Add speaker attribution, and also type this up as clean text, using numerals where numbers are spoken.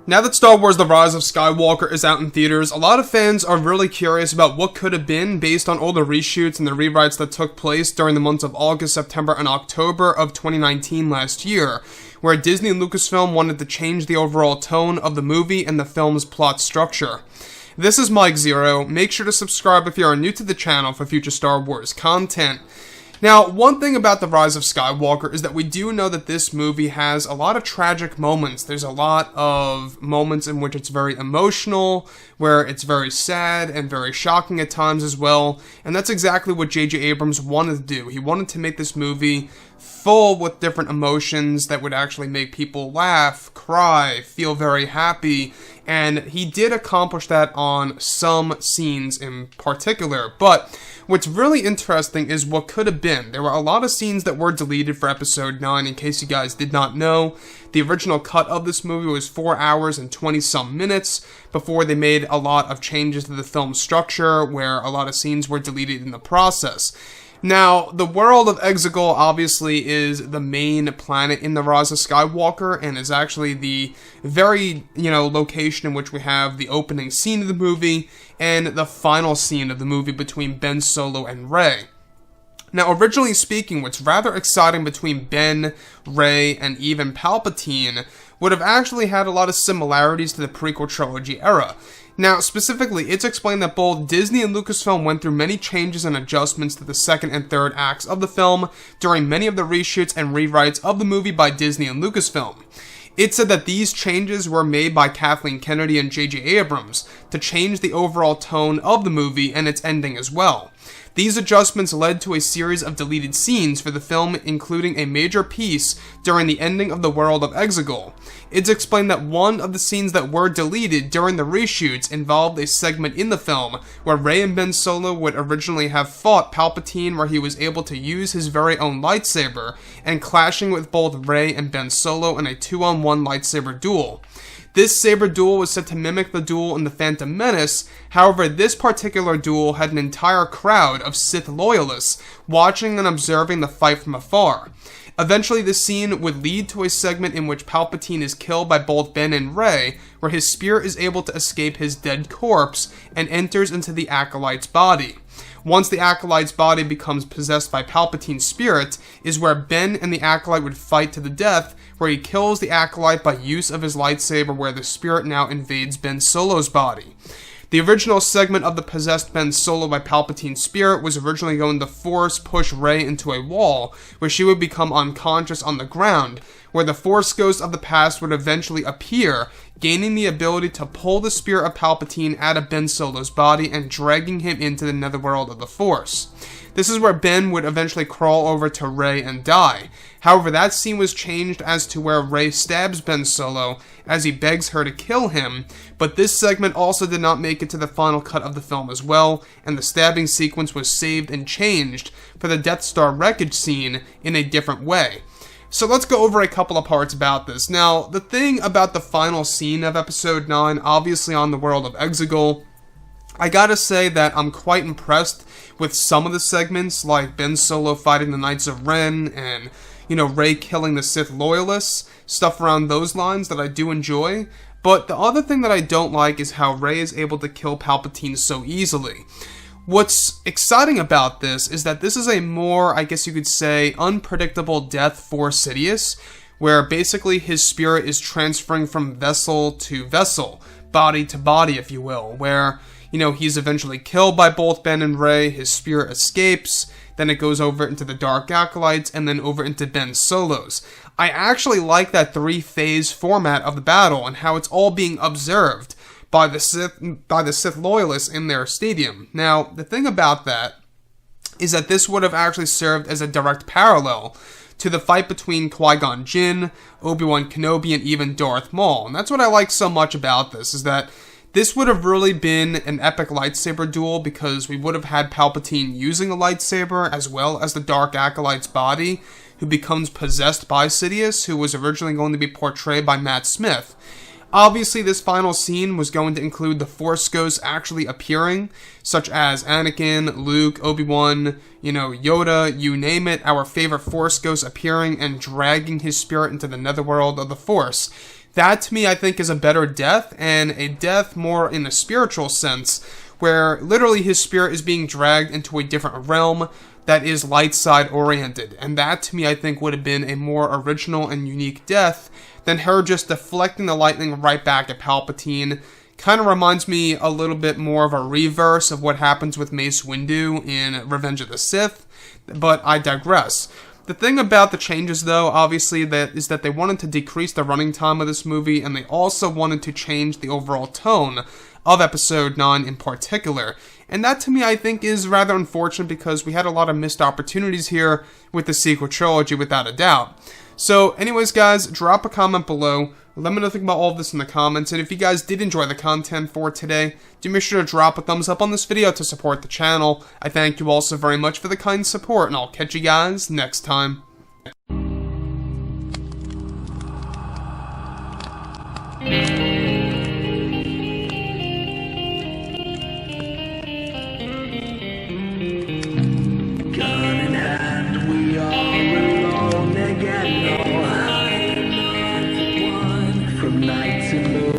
Speaker 1: Now that Star Wars The Rise of Skywalker is out in theaters, a lot of fans are really curious about what could have been based on all the reshoots and the rewrites that took place during the months of August, September, and October of 2019 last year, where Disney and Lucasfilm wanted to change the overall tone of the movie and the film's plot structure. This is Mike Zero. Make sure to subscribe if you are new to the channel for future Star Wars content. Now, one thing about The Rise of Skywalker is that we do know that this movie has a lot of tragic moments. There's a lot of moments in which it's very emotional, where it's very sad and very shocking at times as well, and that's exactly what J.J. Abrams wanted to do. He wanted to make this movie full with different emotions that would actually make people laugh, cry, feel very happy, and he did accomplish that on some scenes in particular. But what's really interesting is what could have been. There were a lot of scenes that were deleted for Episode 9, in case you guys did not know. The original cut of this movie was 4 hours and 20-some minutes before they made a lot of changes to the film structure, where a lot of scenes were deleted in the process. Now, the world of Exegol obviously is the main planet in The Rise of Skywalker, and is actually the very, location in which we have the opening scene of the movie, and the final scene of the movie between Ben Solo and Rey. Now, originally speaking, what's rather exciting between Ben, Rey, and even Palpatine would have actually had a lot of similarities to the prequel trilogy era. Now, specifically, it's explained that both Disney and Lucasfilm went through many changes and adjustments to the second and third acts of the film during many of the reshoots and rewrites of the movie by Disney and Lucasfilm. It said that these changes were made by Kathleen Kennedy and J.J. Abrams to change the overall tone of the movie and its ending as well. These adjustments led to a series of deleted scenes for the film, including a major piece during the ending of the world of Exegol. It's explained that one of the scenes that were deleted during the reshoots involved a segment in the film where Rey and Ben Solo would originally have fought Palpatine, where he was able to use his very own lightsaber and clashing with both Rey and Ben Solo in a 2-on-1 lightsaber duel. This saber duel was said to mimic the duel in The Phantom Menace. However, this particular duel had an entire crowd of Sith loyalists watching and observing the fight from afar. Eventually, this scene would lead to a segment in which Palpatine is killed by both Ben and Rey, where his spirit is able to escape his dead corpse and enters into the Acolyte's body. Once the Acolyte's body becomes possessed by Palpatine's spirit, is where Ben and the Acolyte would fight to the death, where he kills the Acolyte by use of his lightsaber, where the spirit now invades Ben Solo's body. The original segment of the possessed Ben Solo by Palpatine's spirit was originally going to force push Rey into a wall, where she would become unconscious on the ground, where the Force Ghost of the past would eventually appear, gaining the ability to pull the spirit of Palpatine out of Ben Solo's body and dragging him into the netherworld of the Force. This is where Ben would eventually crawl over to Rey and die. However, that scene was changed as to where Rey stabs Ben Solo as he begs her to kill him, but this segment also did not make it to the final cut of the film as well, and the stabbing sequence was saved and changed for the Death Star wreckage scene in a different way. So let's go over a couple of parts about this. Now, the thing about the final scene of Episode 9, obviously on the world of Exegol, I gotta say that I'm quite impressed with some of the segments, like Ben Solo fighting the Knights of Ren, and, Rey killing the Sith loyalists, stuff around those lines that I do enjoy. But the other thing that I don't like is how Rey is able to kill Palpatine so easily. What's exciting about this is that this is a more, I guess you could say, unpredictable death for Sidious, where basically his spirit is transferring from vessel to vessel, body to body, if you will, where, he's eventually killed by both Ben and Rey, his spirit escapes, then it goes over into the Dark Acolytes, and then over into Ben Solo's. I actually like that 3-phase format of the battle, and how it's all being observed by the Sith loyalists in their stadium. Now, the thing about that is that this would have actually served as a direct parallel to the fight between Qui-Gon Jinn, Obi-Wan Kenobi, and even Darth Maul. And that's what I like so much about this, is that this would have really been an epic lightsaber duel, because we would have had Palpatine using a lightsaber, as well as the Dark Acolyte's body, who becomes possessed by Sidious, who was originally going to be portrayed by Matt Smith. Obviously, this final scene was going to include the Force Ghosts actually appearing, such as Anakin, Luke, Obi-Wan, Yoda, you name it, our favorite Force Ghost appearing and dragging his spirit into the netherworld of the Force. That to me I think is a better death, and a death more in a spiritual sense, where literally his spirit is being dragged into a different realm that is light side oriented. And that to me I think would have been a more original and unique death than her just deflecting the lightning right back at Palpatine. Kind of reminds me a little bit more of a reverse of what happens with Mace Windu in Revenge of the Sith, but I digress. The thing about the changes, though, obviously, is that they wanted to decrease the running time of this movie, and they also wanted to change the overall tone of Episode 9 in particular. And that, to me, I think is rather unfortunate because we had a lot of missed opportunities here with the sequel trilogy, without a doubt. So, anyways, guys, drop a comment below. Let me know what you think about all of this in the comments, and if you guys did enjoy the content for today, do make sure to drop a thumbs up on this video to support the channel. I thank you all so very much for the kind support, and I'll catch you guys next time.
Speaker 2: Gun in hand, we are alone again. No, I'm not the one from night to moon.